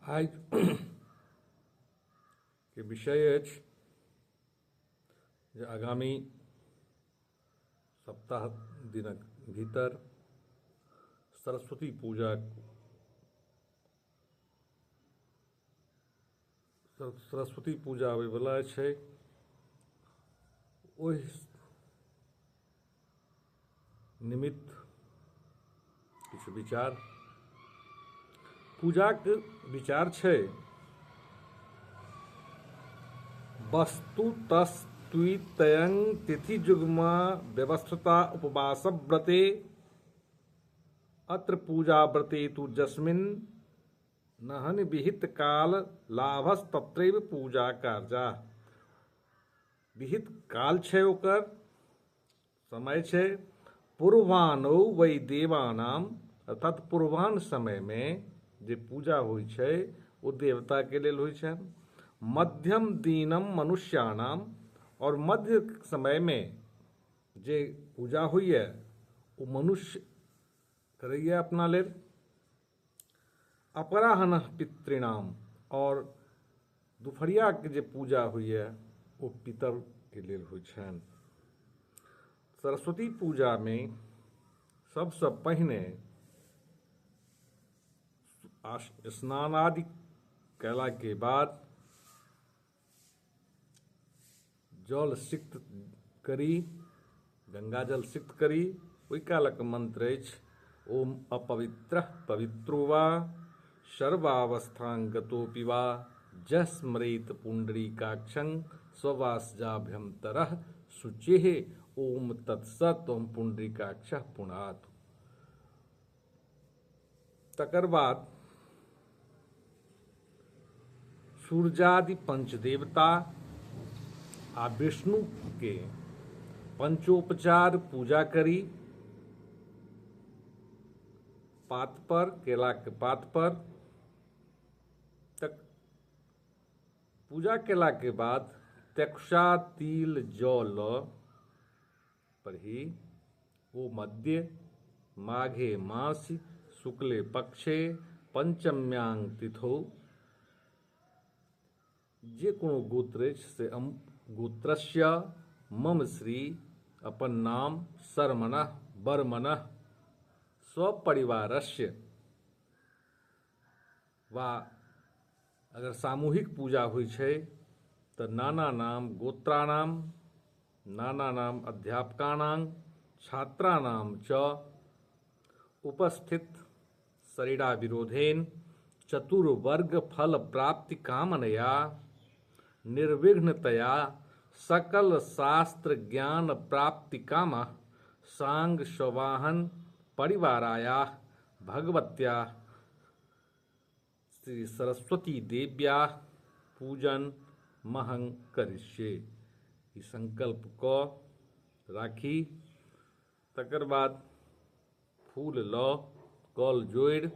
आज के विषय अछि जे आगामी सप्ताह दिनक भीतर सरस्वती पूजा आबैवला छै। ओहि निमित्त किछु विचार पूजाक विचार छै। वस्तुतस्त्वितयं तिथिजुग्म व्यवस्थिता उपवासव्रते अत्र पूजा व्रते तु जस्मिन् नहन विहित काल लाभस्तत्रैव पूजा कार्या। विहित काल छै, ओकर समय छै। पूर्वाह्नो वै देवानाम अर्थात पूर्वाह्न समय में जे पूजा होइ छै ओ देवता के लेल होइ छै। मध्यम दीनम मनुष्याणाम और मध्य समय में जे पूजा होइए ओ मनुष्य करैए अपना लेल। अपराह्न पितृणाम और दुपहरिया के जे पूजा होइए ओ पितर के लेल होइ छनि। सरस्वती पूजा में सबसे पहिने स्नान आदि कैला के बाद जल सिक्त करी, गंगा जल सिक्त करी। ओहि कालक मंत्र अछि ओम अपवित्रः पवित्रो वा सर्वावस्थां गतोऽपि वा जः स्मरेत पुंडरीकाक्षं स्ववासजाभ्यन्तरः शुचिः ओम तत्सत् ओम पुंडरीकाक्षः पुनातु। तकर बाद सूर्यादि पंचदेवता आ विष्णु के पंचोपचार पूजा करी। पात पर, केला के पात पर तक पूजा केला के बाद तक्षा तिल जौ ल परही ओ मध्य माघे मासी शुक्ले पक्षे पंचम्यां तिथौ जे कोनो गोत्र अछि से गोत्रस्य मम श्री अपन नाम सरमनः बरमनः स्वपरिवारस्य वा अगर सामूहिक पूजा होइ छै तो नानानाम गोत्राणाम नानानाम अध्यापकानां छात्राणाम च उपस्थित शरीरा विरोधेन चतुर्वर्ग फल प्राप्ति कामनया निर्विघ्नतया सकल शास्त्र ज्ञान प्राप्ति काम सांग स्ववाहन परिवाराया भगवत्या श्री सरस्वती देव्या पूजन महं करिष्ये। ई संकल्प क राखी। तकर बाद फूल ल कल जोड़ि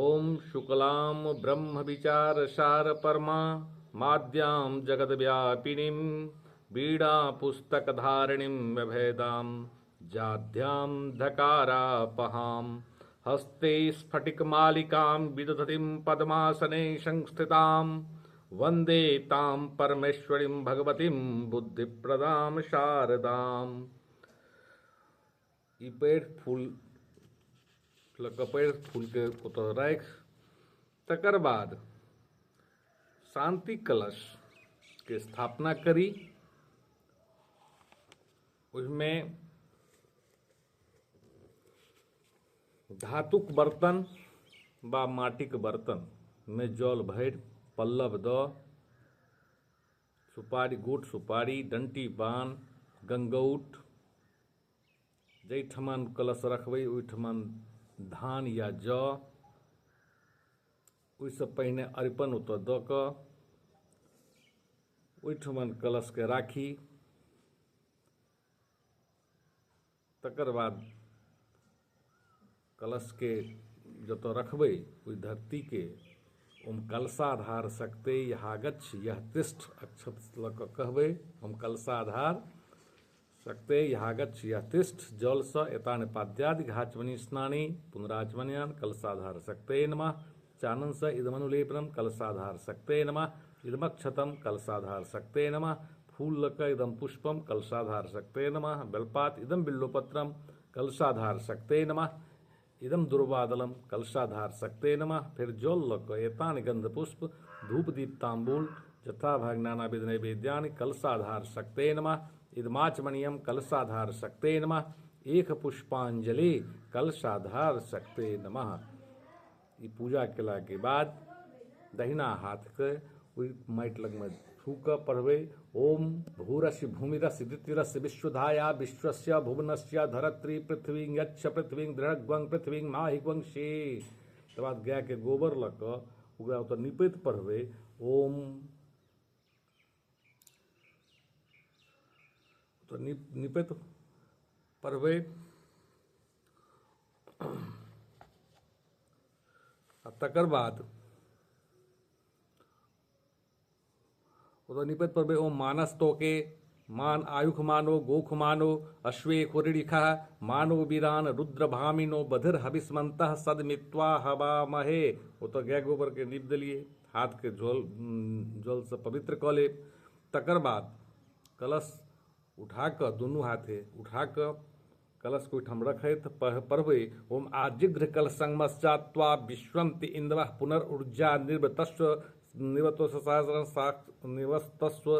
ओम शुक्लाम ब्रह्म विचार सार परमा माद्याम जगद व्यापिनीम बीड़ा पुस्तक धारिणीम अभेदाम जाध्याम धकारापहाम हस्ते स्फटिक मालिकाम विदधतिम पद्मासने संस्थिताम वंदे ताम परमेश्वरीम भगवतीम बुद्धिप्रदाम शारदाम। ई पेड़ फूल कपेड़ फूल के ओतऽ राखि। तकर बाद शांति कलश के स्थापना करी। उसमें धातुक बर्तन बा माटिक बर्तन में जल भरि पल्लव द सुपारी गोट सुपारी डंटी बान गंगौट जैठमन कलश रखबै ओहिठमन धान या जौ ओहिसँ पहिने अरिपन ओतऽ दऽ कऽ ओहिठमन कलश के राखी। तकर बाद कलश के जतऽ रखबै ओहि धरती के ओम कलशाधार शक्ते यहागच्छ यह तिष्ठ अक्षत लऽ कऽ कहबै ओम कलशाधार शक्ते यहागच्छ यह तिष्ठ जल स एतान पाद्यादि घाचमनी स्नानी पुनराचमन्यान कलशाधार शक्ते नमः चानन स इदमनुलेपनम कलशाधार शक्ते नमः, इदमक्षतम कलशाधार शक्ते नमः, फूल लक इदम पुष्पम कलशाधार शक्ते नमः, बेलपात इदम बिल्लोपत्रम कलशाधार शक्ते नमः, इदम दुर्वादलम कलशाधार शक्ते नमः। फिर जल लक एतान गंध पुष्प धूप दीप तांबूल यथा भाग नाना विध नैवेद्यानि कलशाधार शक्ते नमः, इदमाचमणियम कलशाधार शक्ते नमः, एक पुष्पांजलि कलशाधार शक्ते नमः। ये पूजा केला के बाद दहिना हाथ के माटि लग में थूक पढ़वे ओम भूरस्य भूमिरस्य दितिरस्य विश्वधाया विश्वस्य भुवनस्य धरत्री पृथ्वी यच्छ पृथ्वी दृढ़ग्वं पृथ्वी माहिग्वं शे। तकर बाद गाय के गोबर लग कऽ ओकरा ओतऽ निपैत पढ़बै ओम तो निपैत पढ़बै आ तकर बाद निपत पर ओम मानस तोके मान आयुख मानो गोख मानो अश्वे खुरिखा मानो वीरान रुद्र भामिनो बधिर हविस्मंत सदमित्वा हवा महे। वो तो गाय गोबर के नीप दिलिए, हाथ के जल से पवित्र कऽ ले। तकर बाद कलश उठा कर दुनू हाथे उठा कर कलश को ओहिठाम रखैत पढ़बै ओम आजिघ्र कलशंगमश्चात्वा विश्वंति इंद्र पुनर्ऊर्जा निर्वतस्व निवतस्व सहस्रं निवस्तस्व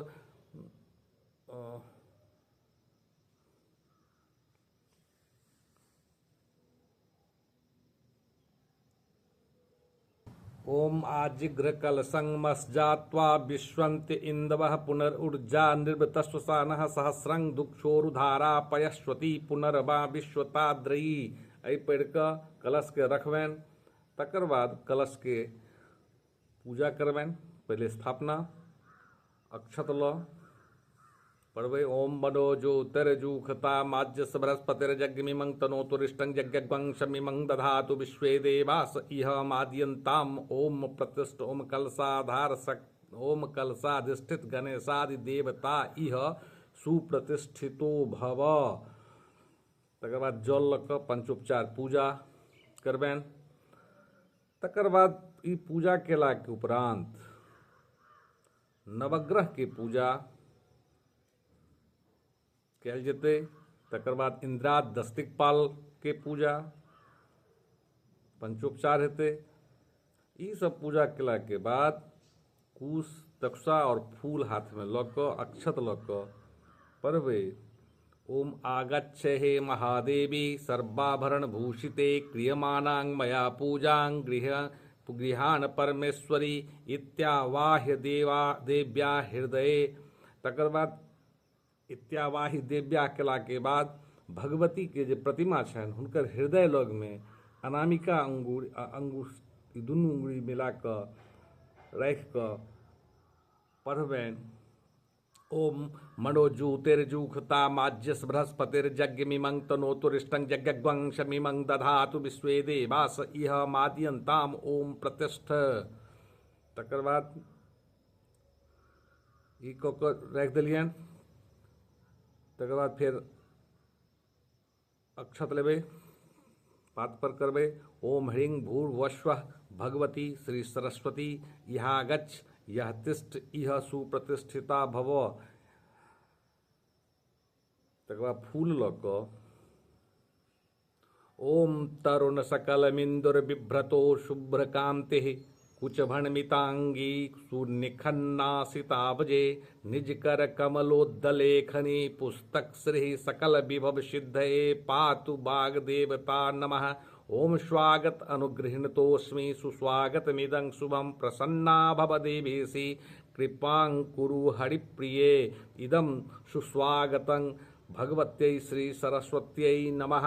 ओम आजिघ्र कलशंगमश्चात्वा विश्वंति इंद्र पुनर्ऊर्जा निर्वतस्व सहस्रं दुक्षोरुधारा पयस्वती पुनर्वा विश्वताद्रयी। एहि पढ़ि कऽ कलश के रखबनि। तकर बाद कलश के पूजा करबनि। पहले स्थापना अक्षत ल पढ़बै ओम मनोजो तिरजूखता माज्यस बृहस्पतिर्जग्मिमं तनोतुरिष्टं यज्ञग्वं शमिमं दधातु विश्वे देवास इह मादयन्ताम। ओम प्रतिष्ठ ओम कलशाधार ओम कलशाधिष्ठित गणेशादि देवता इह सुप्रतिष्ठितो भव। तकर बाद जल लऽ कऽ पंचोपचार पूजा करबनि। तकर बाद ई पूजा केला के उपरांत नवग्रह के पूजा कयल जेतै। तकर बाद इंद्राद दिक्पाल के पूजा पंचोपचार हेतै। ई सब पूजा केला के बाद कुश तक्षुषा और फूल हाथ में लऽ कऽ अक्षत लऽ कऽ पढ़बै ओम आगच्छ हे महादेवी सर्वाभरण भूषिते क्रियमाणां मया पूजां गृहान परमेश्वरी इत्यावाह्य देव्या हृदय। तकर बाद इत्यावाहि देव्या केला के बाद भगवती के जे प्रतिमा छनि हुनकर हृदय लग में अनामिका अंगुर आ अंगुश दुनू अंगुरी मिला कऽ राखि कऽ पढ़बनि ओम मनोजूतिर्जूखता माज्यस बृहस्पतिर्जग्मिमं तनोतुरिष्टं यज्ञग्वं शमिमं दधातु विश्वे देवास इह मादयन्ताम। ओम प्रतिष्ठ। तकर बाद ई कऽ कऽ राखि देलियनि। तकर बाद फिर अक्षत लेबै पात पर करबै ओम ह्रीं भूर्भुवस्वः भगवती श्री सरस्वती इहागच्छ यह तिष्ठ इह सुप्रतिष्ठिता भव। तकर बाद फूल लऽ कऽ ओम तरुण सकलमिंदुर बिभ्रतो शुभ्रकांति कुचभणमितांगी सुनिखन्नासिताब्जे निजकर कमलोद्दलेखनी पुस्तक श्री सकल विभव सिद्धये पातु वाग्देवता नमः। ओम स्वागत अनुगृह्णतोऽस्मि सुस्वागतमिदं शुभं प्रसन्ना भव देवेशि कृपां कुरु हरिप्रिये इदं सुस्वागतं भगवत्यै श्री सरस्वत्यै नमः।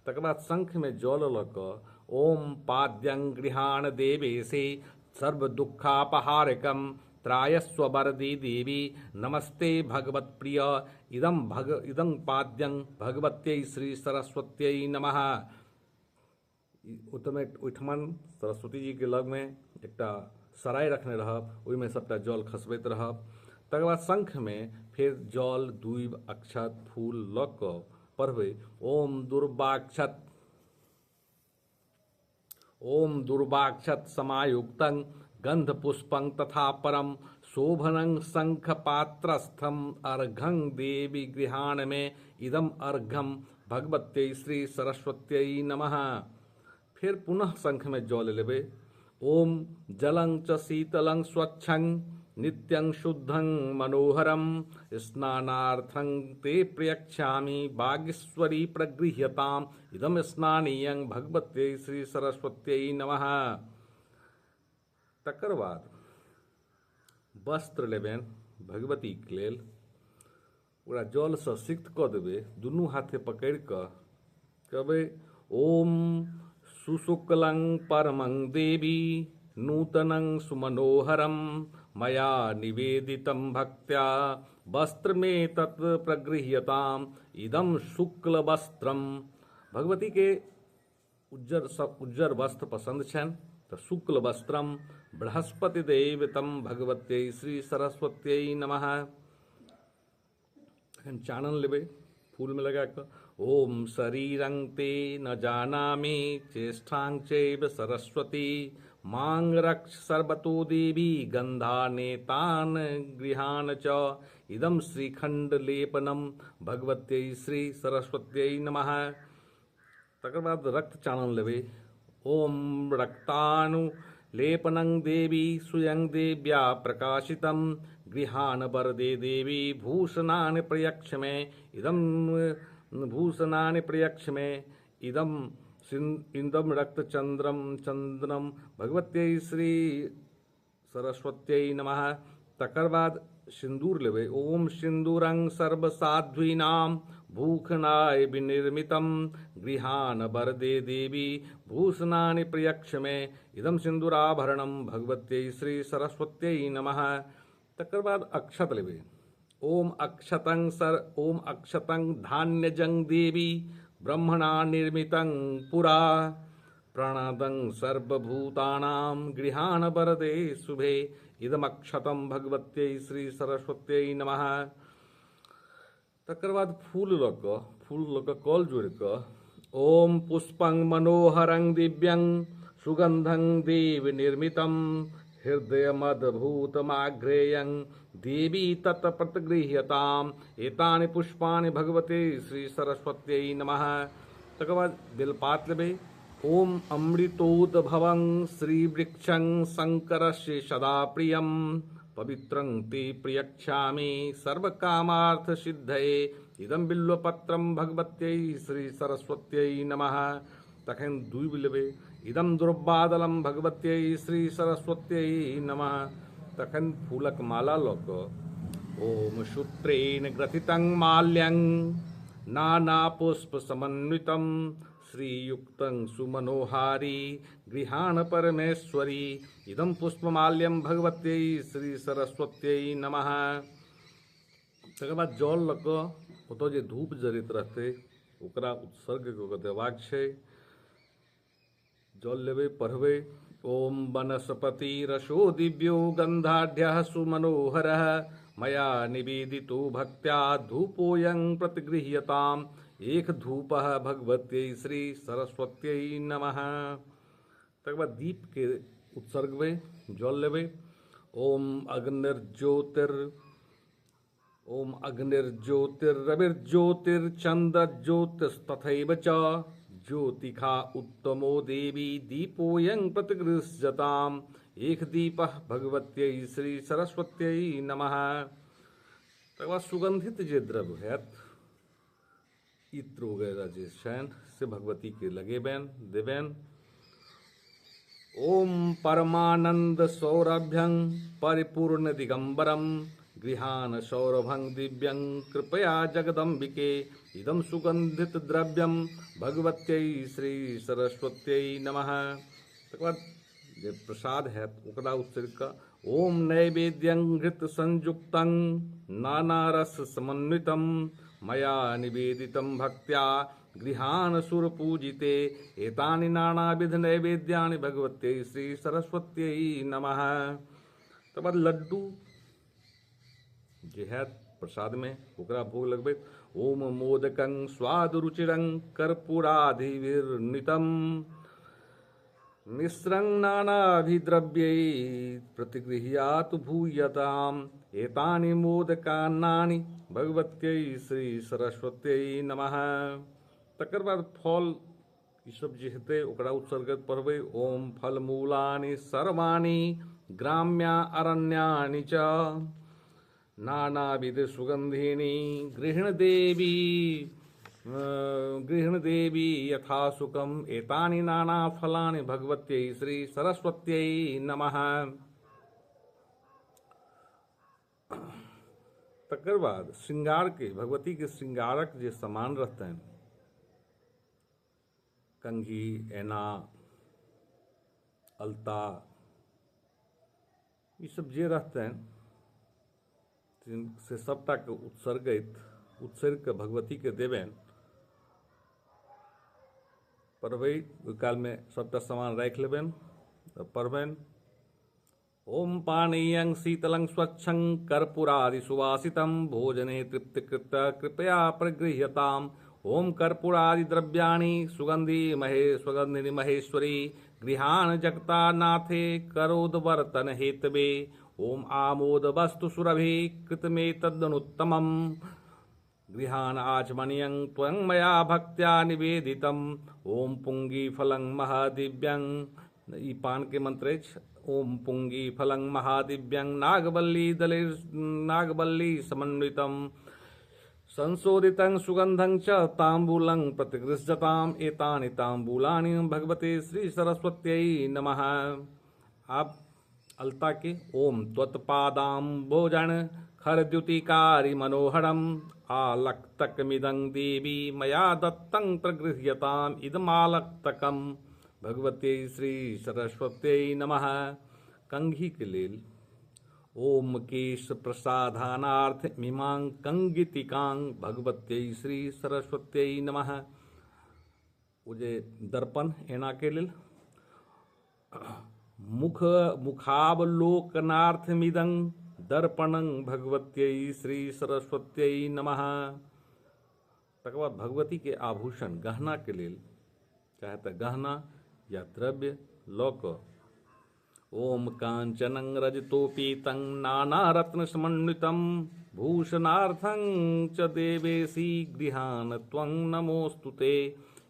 तकर बाद शंख में जल लऽ कऽ ओम पाद्यं गृहाण देवेशि सर्वदुःखापहारकं त्रायस्व वरदी देवी नमस्ते भगवत्प्रिय इदं पाद्यं भगवत्यै श्री सरस्वत्यै नमः। ओहिठमन सरस्वती जी के लग में एकटा सराय रखने रहब, ओहिमे सबटा जल खसबैत रहब। तकर बाद शंख में फिर जल दूइब अक्षत फूल लऽ कऽ पढ़बै ओम दुर्वाक्षत ओम दुर्वाक्षत समायुक्तं गंध पुष्पं तथा परम शोभनं शंख पात्रस्थम अर्घं देवी गृहाण में इदम अर्घम भगवत्यै श्री सरस्वत्यै नमः। फिर पुनः शंख में जल लेबे। ओम जलं च शीतलं स्वच्छं नित्यं शुद्धं मनोहरं स्नानार्थं ते प्रयच्छामि बागेश्वरी प्रगृह्यताम् इदम स्नानीयं भगवत्यै श्री सरस्वत्यै नमः। तकर बाद वस्त्र लेबेन भगवती के लेल, ओकरा जल से सिक्त कऽ देबै, दुनू हाथे पकड़ि कऽ कहबै ओम सुशुक्लं परमं देवी नूतनं सुमनोहरं मया निवेदितं भक्त्या वस्त्र में तत् प्रगृह्यताम इदम शुक्ल वस्त्रम। भगवती के उज्जर वस्त्र पसंद छनि तऽ शुक्ल वस्त्रम बृहस्पति देवतम भगवत्यै श्री सरस्वत्यै नमः। एखन चानन लेबै फूल में लगा कऽ। ओम शरीरं ते न जानामि चेष्टां चैव सरस्वती मां रक्ष सर्वतो देवी गंधानेतान गृहान च इदम श्रीखंड लेपनम भगवत्यै श्री सरस्वत्यै नमः। तकर बाद रक्त चानन लेबै। ओम रक्तानु लेपनं देवी स्वयं देव्या प्रकाशितं गृहान वरदे देवी भूषणानि प्रयक्ष में इदम भूषणानि प्रयक्ष में इदम रक्त चंद्रम भगवत्यै श्री सरस्वत्यै नमः। तकर बाद सिंदूर लेबै। ओम सिंदूरं सर्वसाध्वीनां भूषणाय विनिर्मितं गृहान वरदे देवी भूषणानि प्रयक्ष में इदम सिंदूराभरणं भगवत्यै श्री सरस्वत्यै नमः। तकर बाद अक्षत लेबै। ओम अक्षतं धान्यजं देवी ब्रह्मणा निर्मितं पुरा प्रणदं सर्वभूतानां गृहान वरदे शुभे इदमक्षतं भगवत्यै श्री सरस्वत्यै नमः। तकर बाद फूल लऽ कऽ कल जोड़ि कऽ ओम पुष्पं मनोहरं दिव्यं सुगंधं देव निर्मितं हृदयमद्भुतमाग्रेयं देवी तत्प्रतिगृह्यताम् एतानि पुष्पाणि भगवते श्री सरस्वत्यै नमः। तकर बाद बेलपात लेबै। ओम अमृतोद्भवं श्रीवृक्षं शंकरस्य सदा प्रियं पवित्रं ते प्रयच्छामि सर्वकामार्थ सिद्धये इदम बिल्वपत्रं भगवत्यै श्री सरस्वत्यै नमः। तखन दूबि लेबै। इदम दुर्वादलम भगवत्यै श्री सरस्वत्यै नमः। तखन फूलक माला लऽ कऽ ओम सूत्रेण ग्रथितं माल्यं नाना पुष्प समन्वितं श्रीयुक्तं सुमनोहारी गृहान परमेश्वरी इदम पुष्पमाल्यम भगवत्यै श्री सरस्वत्यै नमः। तकर बाद जल लऽ कऽ ओतऽ जे धूप जरैत रहतै ओकरा उत्सर्ग कऽ कऽ देबाक छै। जल लेबै, पढ़बै। ओम वनस्पति रसो दिव्यो गंधाढ्यः सुमनोहरः मया निवेदितो भक्त्या धूपोऽयं प्रतिगृह्यताम् एक धूपः भगवत्यै श्री सरस्वत्यै नमः। तकर बाद दीप के उत्सर्गबै, जल लेबै। ओम अग्निर्ज्योतिर्रविर्ज्योतिर्चंद्रज्योतिस्तथैव च ज्योतिखा उत्तमो देवी दीपोऽयं प्रतिगृह्यताम् एक दीपः भगवत्यै श्री सरस्वत्यै नमः। तकर बाद सुगंधित जे द्रव्य हैत इत्र वगैरह जे छनि से भगवती के लगेबनि, देबनि। ओम परमानंद सौरभ्यं परिपूर्ण दिगंबरम गृहान सौरभं दिव्यं कृपया जगदम्बिके इदम सुगंधित द्रव्यम भगवत्यै श्री सरस्वत्यै नमः। तकर बाद जे प्रसाद है ओकरा उत्सर्ग कऽ ओम नैवेद्यं घृत संयुक्तं नाना रस समन्वितं मया निवेदितं भक्त्या गृहान सुर पूजिते एतानि नानाविध नैवेद्यानि भगवत्यै श्री सरस्वत्यै नमः। तकर बाद लड्डू जे हैत प्रसाद में ओकरा भोग लगबै। ओम मोदकं स्वाद रुचिरं कर्पूराधिर्नितं मिश्रं नानाभिद्रव्यैः प्रतिगृह्यातु भूयताम् एतानि मोदकान्नानि भगवत्यै श्री सरस्वत्यै नमः। तकर बाद फल ई सब जे हेतै ओकरा उत्सर्गत पढ़बै। ओम फलमूलानि सर्वाणि ग्राम्या अरण्यानि च नानाविध सुगंधिनी गृह्ण देवी यथा सुखम एतानि नाना फलानि भगवत्यै श्री सरस्वत्यै नमः। तकर बाद श्रृंगार के भगवती के श्रृंगारक जे सामान रहतनि, कंघी, एना, अलता, ई सब जे रहतनि से सबटा के उत्सर्ग के भगवती के देबनि। पढ़बै ओहि काल में सबटा सामान राखि लेबनि, पढ़बनि। ओम पानीयं शीतलं स्वच्छं कर्पूरादि सुवासितं भोजने तृप्तिकृत कृपया प्रगृह्यताम्। ओम कर्पूरादि द्रव्याणि सुगंधिनि महेश्वरी गृहाण जगतानाथे करोद्वर्तन हेतवे। ओम आमोद वस्तु सुरभि कृतमेतदनुत्तमम् गृहान आचमनीयं त्वं मया भक्त्या निवेदितम्। ओम पुंगी फलं महादिव्यं, ई पान के मंत्र अछि। ओम पुंगी फलं महादिव्यं नागवल्ली समन्वितं संशोधितं सुगंधं च तांबूलं प्रतिगृह्यताम् एतानि तांबूलानि भगवते श्री सरस्वत्यै नमः। आप अलता के ओम त्वत्पादाम्बोजन खरद्युतिकारी मनोहरम आलक्तकमिदं देवी मया दत्तं प्रगृह्यताम् इदमालक्तकम् भगवते श्री सरस्वत्यै नमः। कंघी के लेल ओम केश प्रसाधानार्थ मिमां कंगितिकां भगवत्यै श्री सरस्वत्यै नमः। ओ जे दर्पण एना के लेल मुखावलोकनार्थमिदं दर्पणं भगवत्यै श्री सरस्वत्यै नमः। तकर बाद भगवती के आभूषण गहना के लेल चाहे तो गहना या द्रव्य लऽ कऽ ओम कांचनं रजतोपीतं नानारत्न समन्वितं भूषणार्थं च देवेशी गृहान त्वं नमोस्तुते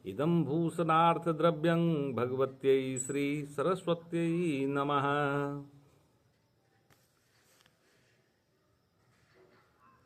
इदं भूषणार्थ द्रव्यं भगवत्यै श्री सरस्वत्यै नमः।